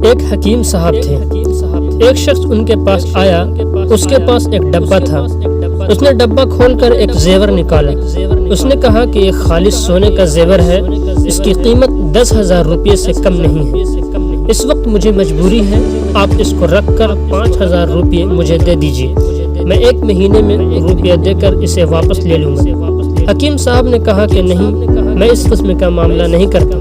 ایک حکیم صاحب تھے۔ ایک شخص ان کے پاس آیا، اس کے پاس ایک ڈبہ تھا۔ اس نے ڈبہ کھول کر ایک زیور نکالا۔ اس نے کہا کہ یہ خالص سونے کا زیور ہے، اس کی قیمت 10,000 روپے سے کم نہیں ہے۔ اس وقت مجھے مجبوری ہے، آپ اس کو رکھ کر 5,000 روپے مجھے دے دیجیے، میں 1 مہینے میں روپیہ دے کر اسے واپس لے لوں گا۔ حکیم صاحب نے کہا کہ نہیں، میں اس قسم کا معاملہ نہیں کرتا،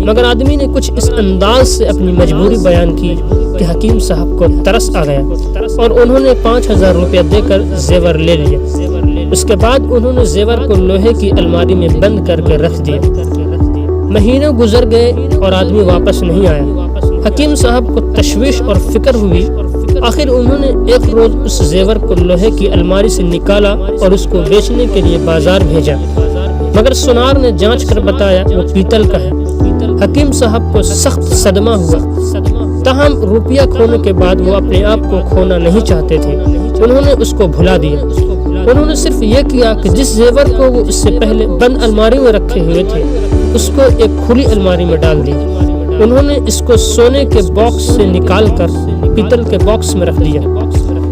مگر آدمی نے کچھ اس انداز سے اپنی مجبوری بیان کی کہ حکیم صاحب کو ترس آ گیا اور انہوں نے 5,000 روپیہ دے کر زیور لے لیا۔ اس کے بعد انہوں نے زیور کو لوہے کی الماری میں بند کر کے رکھ دیا۔ مہینے گزر گئے اور آدمی واپس نہیں آیا۔ حکیم صاحب کو تشویش اور فکر ہوئی۔ آخر انہوں نے ایک روز اس زیور کو لوہے کی الماری سے نکالا اور اس کو بیچنے کے لیے بازار بھیجا، مگر سونار نے جانچ کر بتایا وہ پیتل کا ہے۔ حکیم صاحب کو سخت صدمہ ہوا، تاہم روپیہ کھونے کے بعد وہ اپنے آپ کو کھونا نہیں چاہتے تھے۔ انہوں نے اس کو بھلا دیا۔ انہوں نے صرف یہ کیا کہ جس زیور کو وہ اس سے پہلے بند الماری میں رکھے ہوئے تھے، اس کو ایک کھلی الماری میں ڈال دیا۔ انہوں نے اس کو سونے کے باکس سے نکال کر پیتل کے باکس میں رکھ دیا۔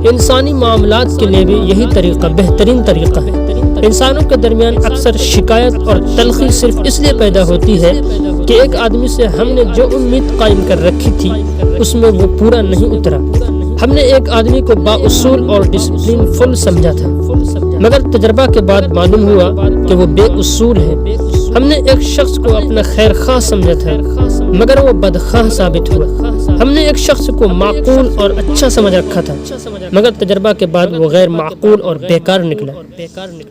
انسانی معاملات کے لیے بھی یہی طریقہ بہترین طریقہ ہے۔ انسانوں کے درمیان اکثر شکایت اور تلخی صرف اس لیے پیدا ہوتی ہے کہ ایک آدمی سے ہم نے جو امید قائم کر رکھی تھی اس میں وہ پورا نہیں اترا۔ ہم نے ایک آدمی کو بااصول اور ڈسپلن فل سمجھا تھا، مگر تجربہ کے بعد معلوم ہوا کہ وہ بے اصول ہے۔ ہم نے ایک شخص کو اپنا خیر خواہ سمجھا تھا، مگر وہ بدخواہ ثابت ہوا۔ ہم نے ایک شخص کو معقول اور اچھا سمجھ رکھا تھا، مگر تجربہ کے بعد وہ غیر معقول اور بیکار نکلا۔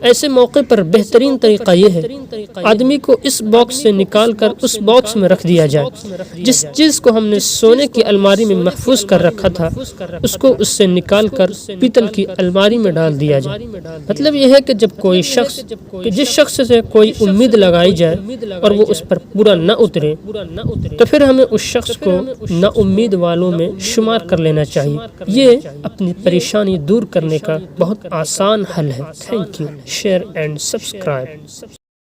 ایسے موقع پر بہترین طریقہ یہ ہے آدمی کو اس باکس سے نکال کر اس باکس میں رکھ دیا جائے۔ جس چیز کو ہم نے سونے کی الماری میں محفوظ کر رکھا تھا اس کو اس سے نکال کر پیتل کی الماری میں ڈال دیا جائے۔ مطلب یہ ہے کہ جب کوئی شخص جس شخص سے کوئی امید لگائی جائے اور وہ اس پر پورا نہ اترے تو پھر ہمیں اس شخص کو نا امید والوں میں شمار کر لینا چاہیے۔ یہ اپنی پریشانی دور کرنے کا بہت آسان حل ہے۔ Thank you, share and subscribe.